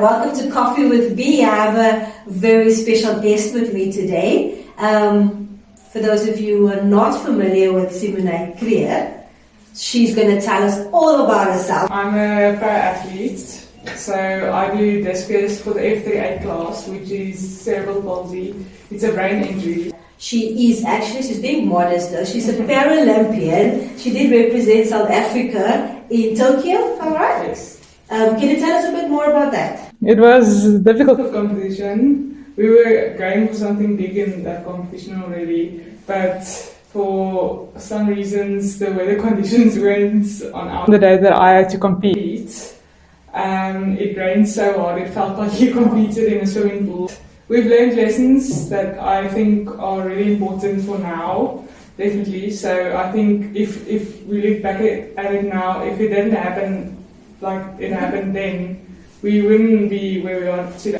welcome to Coffee with Bee. I have a very special guest with me today. For those of you who are not familiar with Simoné Kruger, she's going to tell us all about herself. I'm a para-athlete, so I do discus for the F38 class, which is cerebral palsy. It's a brain injury. She's being modest though. She's a Paralympian. She did represent South Africa in Tokyo, alright? Yes. Can you tell us a bit more about that? It was a difficult competition. We were going for something big in that competition already, but for some reasons the weather conditions weren't on the day that I had to compete. It rained so hard, it felt like you competed in a swimming pool. We've learned lessons that I think are really important for now, definitely. So I think if we look back at it now, if it didn't happen like it happened then, we wouldn't be where we are today.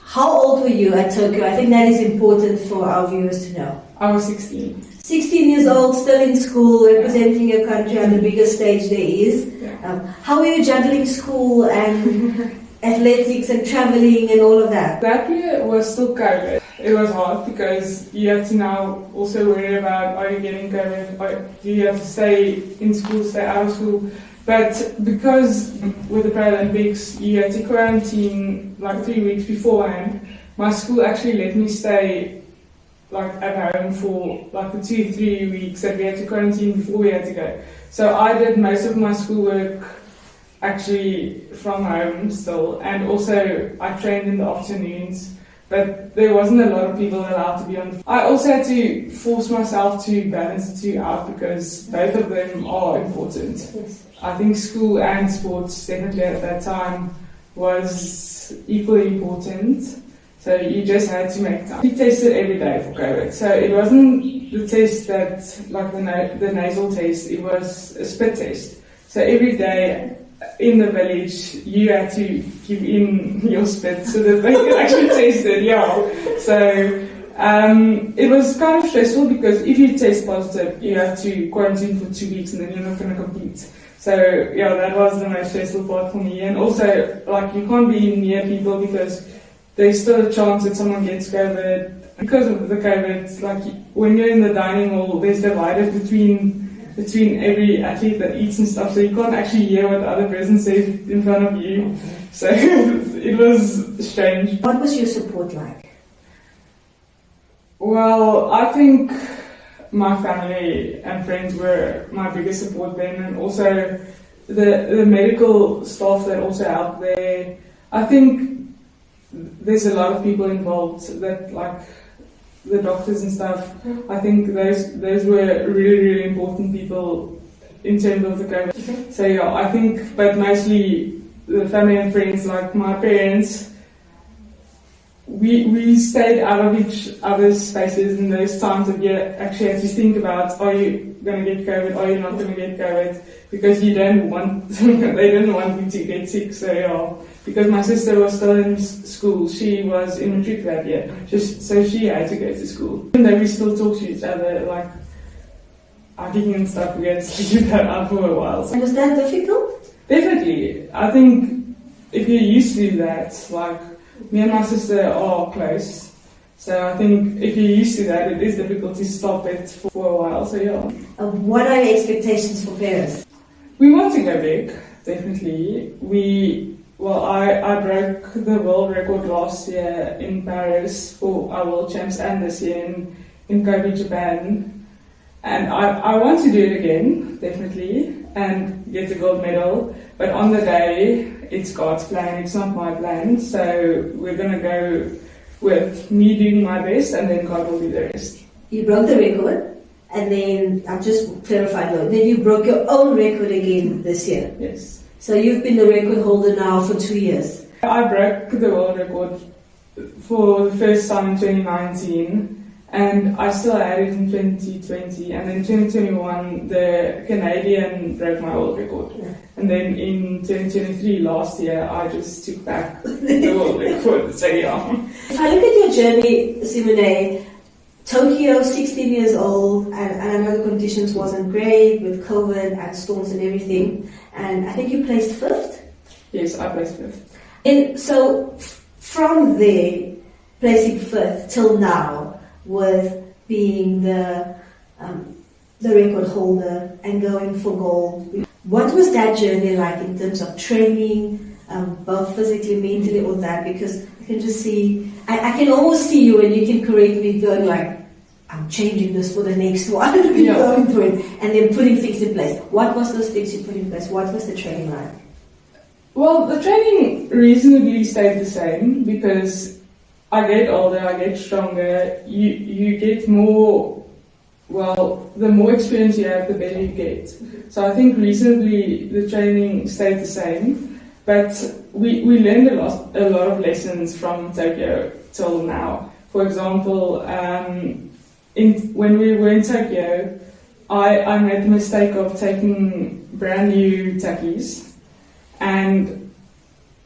How old were you at Tokyo? I think that is important for our viewers to know. I was 16. 16 years old, still in school, representing your country on the biggest stage there is. Yeah. How were you juggling school and athletics and traveling and all of that? That year was still COVID. It was hard because you have to now also worry about, are you getting COVID, or do you have to stay in school, stay out of school? But because with the Paralympics you had to quarantine like 3 weeks beforehand, my school actually let me stay like at home for like the 2-3 weeks that we had to quarantine before we had to go. So I did most of my schoolwork actually from home still, and also I trained in the afternoons, but there wasn't a lot of people allowed to be on. I also had to force myself to balance the two out because both of them are important. Yes. I think school and sports definitely at that time was equally important. So you just had to make time. We tested every day for COVID. So it wasn't the test that, like the nasal test, it was a spit test. So every day in the village, you had to give in your spit so that they could actually test it, yeah. So it was kind of stressful because if you test positive, you have to quarantine for 2 weeks and then you're not going to compete. So yeah, that was the most stressful part for me. And also, like, you can't be near people because there's still a chance that someone gets COVID. Because of the COVID, like when you're in the dining hall, there's dividers between every athlete that eats and stuff, so you can't actually hear what the other person says in front of you. So it was strange. What was your support like? Well, I think my family and friends were my biggest support then, and also the medical staff that also helped there. I think there's a lot of people involved that, like the doctors and stuff. I think those were really, really important people in terms of the COVID. Okay. So yeah, I think, but mostly the family and friends, like my parents, we stayed out of each other's spaces in those times that you actually had to think about, are you going to get COVID, are you not going to get COVID, because you don't want, they didn't want me to get sick, so yeah. Because my sister was still in school, she was in matric that year, so she had to go to school. And then we still talk to each other, like arguing and stuff, we had to keep that up for a while. And was that difficult? Definitely. I think if you're used to that, like me and my sister are close, so I think if you're used to that, it is difficult to stop it for a while, so yeah. What are your expectations for Paris? We want to go big, definitely. I broke the world record last year in Paris for our World Champs and this year in Kobe, Japan. And I want to do it again, definitely, and get the gold medal. But on the day, it's God's plan, it's not my plan. So we're going to go with me doing my best, and then God will do the rest. You broke the record, and then, I'll just clarify though, then you broke your own record again this year. Yes. So you've been the record holder now for 2 years. I broke the world record for the first time in 2019. And I still had it in 2020, and then 2021 the Canadian broke my world record. Yeah. And then in 2023, last year, I just took back the world record. So yeah. If I look at your journey, Simoné, Tokyo, 16 years old, and I know the conditions wasn't great with COVID and storms and everything, and I think you placed 5th? Yes, I placed 5th. And so from there, placing fifth till now, with being the record holder and going for gold, what was that journey like in terms of training, both physically, mentally, all that? Because I can just see, I can almost see you, and you can correct me, going like, I'm changing this for the next one, going for it, and then putting things in place. What was those things you put in place? What was the training like? Well, the training reasonably stayed the same because I get older, I get stronger, you get more, well, the more experience you have, the better you get. So I think reasonably the training stayed the same, but we learned a lot of lessons from Tokyo till now. For example, when we were in Tokyo, I made the mistake of taking brand new tackies. And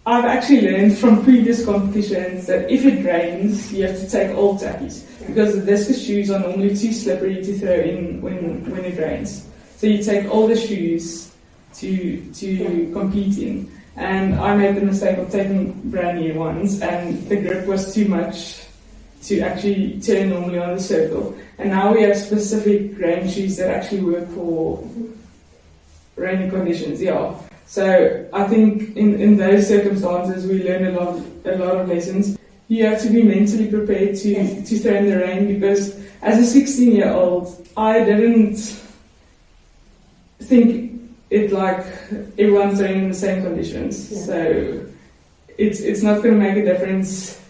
I've actually learned from previous competitions that if it rains, you have to take old tackies because the discus shoes are normally too slippery to throw in when it rains. So you take older shoes to compete in. And I made the mistake of taking brand new ones, and the grip was too much to actually turn normally on the circle. And now we have specific rain shoes that actually work for rainy conditions. So I think in those circumstances we learn a lot of lessons. You have to be mentally prepared to throw in the rain, because as a 16-year-old I didn't think it like everyone's throwing in the same conditions. So it's not going to make a difference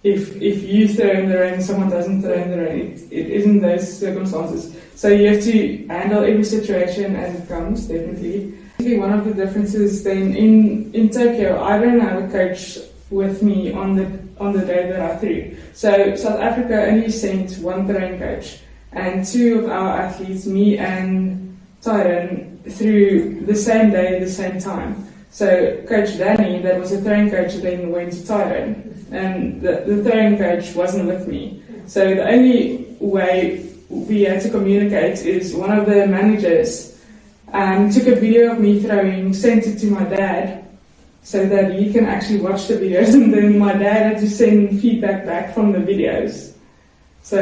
if you throw in the rain, someone doesn't throw in the rain. It isn't those circumstances. So you have to handle every situation as it comes, definitely. One of the differences then in Tokyo, I don't have a coach with me on the day that I threw. So South Africa only sent one throwing coach, and two of our athletes, me and Tyron, threw the same day, the same time. So Coach Danny, that was a throwing coach, then went to Tyron, and the throwing coach wasn't with me. So the only way we had to communicate is one of the managers took a video of me throwing, sent it to my dad so that he can actually watch the videos, and then my dad had to send feedback back from the videos. So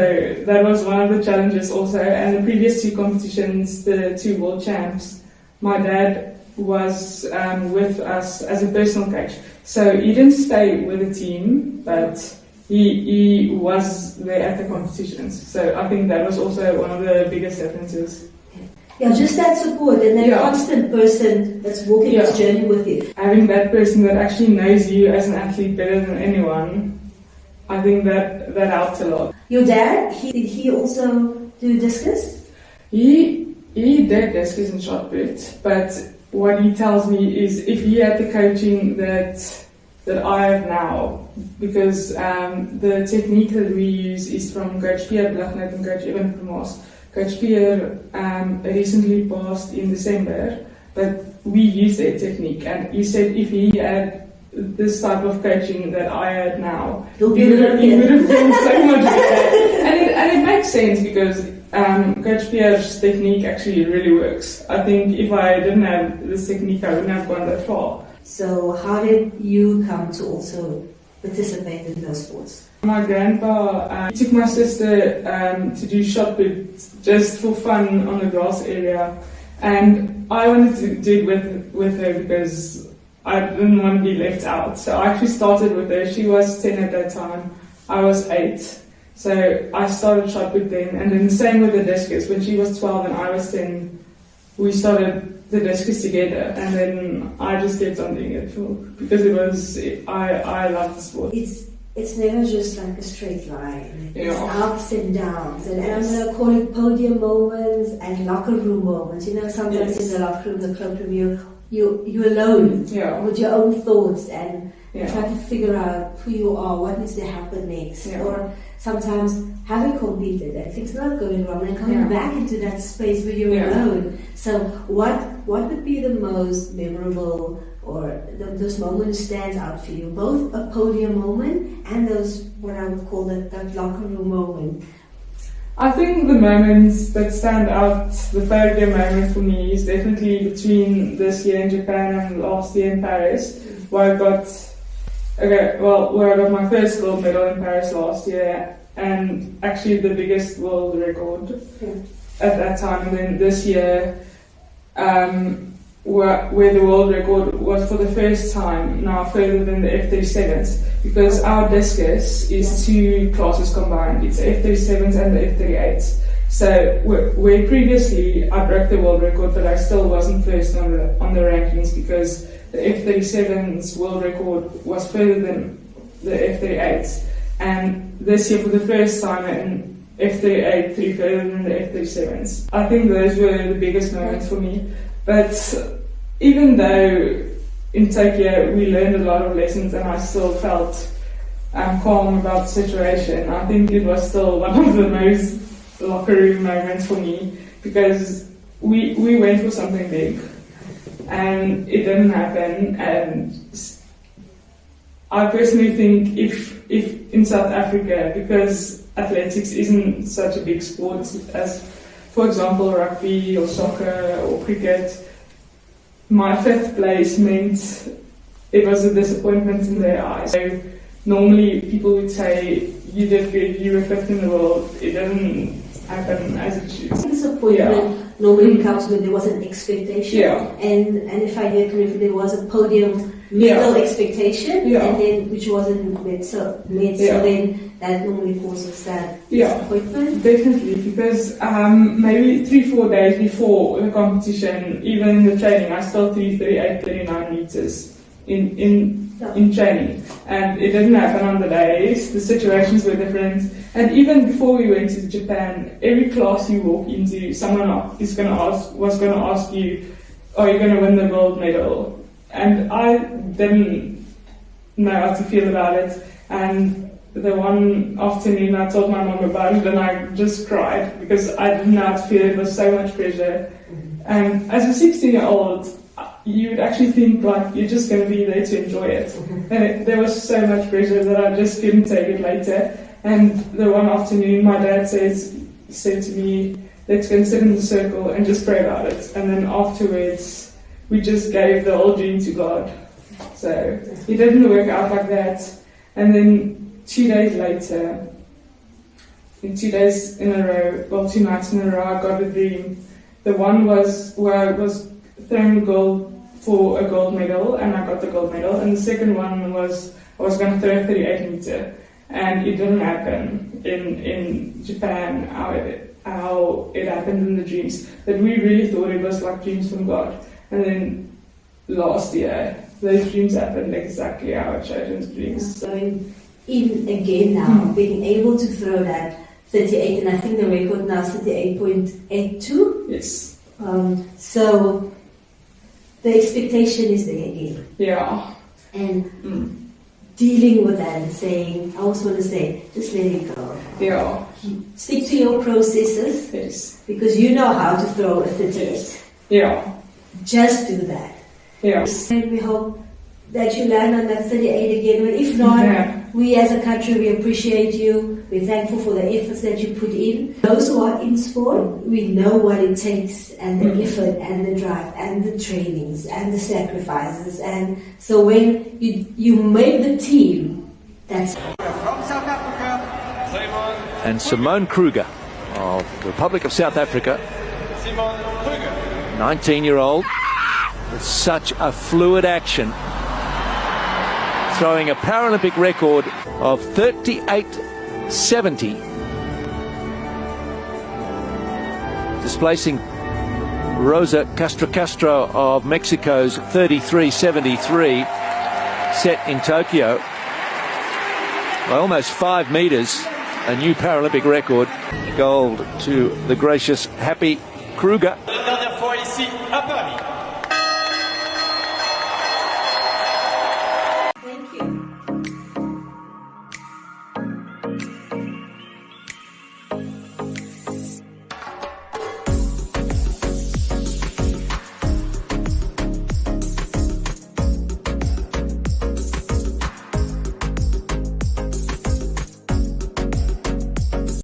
that was one of the challenges also. And the previous two competitions, the two world champs, my dad was with us as a personal coach. So he didn't stay with the team, but he was there at the competitions. So I think that was also one of the biggest differences. Yeah, just that support and that constant person that's walking this journey with you. Having that person that actually knows you as an athlete better than anyone, I think that helped a lot. Your dad, did he also do discus? He did discus and shot put, but what he tells me is if he had the coaching that I have now, because the technique that we use is from Coach Pierre Blachnet and Coach Evan Vermaas. Coach Pierre recently passed in December, but we use their technique, and he said if he had this type of coaching that I had now, he would have been so much better. And it makes sense because Coach Pierre's technique actually really works. I think if I didn't have this technique, I wouldn't have gone that far. So how did you come to also participate in those sports? My grandpa took my sister to do shot put just for fun on the grass area, and I wanted to do it with her because I didn't want to be left out. So I actually started with her. She was 10 at that time, I was 8. So I started shot put then, and then the same with the discus. When she was 12 and I was 10, we started the discus together, and then I just kept on doing it because I love the sport. It's never just like a straight line. It's ups and downs, and I'm going to call it podium moments and locker room moments. You know, sometimes in the locker room, the cloakroom, you're alone with your own thoughts and try to figure out who you are, what needs to happen next, or sometimes having competed and things not going wrong and coming back into that space where you're alone. So what would be the most memorable or those moments stand out for you? Both a podium moment and those, what I would call that locker room moment. I think the moments that stand out, the podium moment for me is definitely between this year in Japan and last year in Paris, where I got Okay, well, where I got my first gold medal in Paris last year, and actually the biggest world record at that time. And then this year, where the world record was for the first time now further than the F37s, because our discus is two classes combined. It's the F37s and the F38s. So where previously I broke the world record, but I still wasn't first on the rankings because the F37's world record was further than the F38s. And this year, for the first time, an F38 threw further than the F37s. I think those were the biggest moments for me. But even though in Tokyo we learned a lot of lessons and I still felt calm about the situation, I think it was still one of the most locker room moments for me, because we went for something big and it didn't happen. And I personally think if in South Africa, because athletics isn't such a big sport as, for example, rugby or soccer or cricket, my 5th place meant it was a disappointment in their eyes. So normally people would say, you did good, you were 5th in the world. It doesn't happen as it should. Disappointment normally comes when there was an expectation, and if I hear correctly, there was a podium medal expectation, and then which wasn't met. So then that normally causes that disappointment. Definitely, because maybe 3-4 days before the competition, even in the training, I still threw 38-39 meters in training, and it didn't happen on the days. The situations were different, and even before we went to Japan, every class you walk into, someone was going to ask you, are you going to win the gold medal? And I didn't know how to feel about it. And the one afternoon I told my mom about it and I just cried because I didn't know how to feel. It was so much pressure. And as a 16-year-old, you would actually think like you're just going to be there to enjoy it. And there was so much pressure that I just couldn't take it later. And the one afternoon my dad said to me, let's go and sit in the circle and just pray about it. And then afterwards, we just gave the whole dream to God. So it didn't work out like that. And then 2 days later, in 2 days in a row, well, 2 nights in a row, I got a dream. The one was where I was throwing the gold for a gold medal, and I got the gold medal. And the second one was I was going to throw a 38 meter, and it didn't happen in Japan how it happened in the dreams. But we really thought it was like dreams from God. And then last year, those dreams happened exactly how I showed in the dreams. Going in again now, being able to throw that 38, and I think the record now is 38.82. Yes. So the expectation is there again. Yeah. And dealing with that and saying, I always want to say, just let it go. Yeah. Stick to your processes. Yes. Because you know how to throw a 38. Yes. Yeah. Just do that. Yes. And we hope that you land on that 38 again. But if not, we as a country, we appreciate you. We're thankful for the efforts that you put in. Those who are in sport, we know what it takes, and the effort and the drive and the trainings and the sacrifices. And so when you make the team, that's... From South Africa, and Simoné Kruger of the Republic of South Africa, Simoné Kruger. 19-year-old, with such a fluid action, throwing a Paralympic record of 38.70, displacing Rosa Castro of Mexico's 33.73, set in Tokyo by almost 5 meters, a new Paralympic record. Gold to the gracious, happy Kruger. La dernière fois ici à Paris.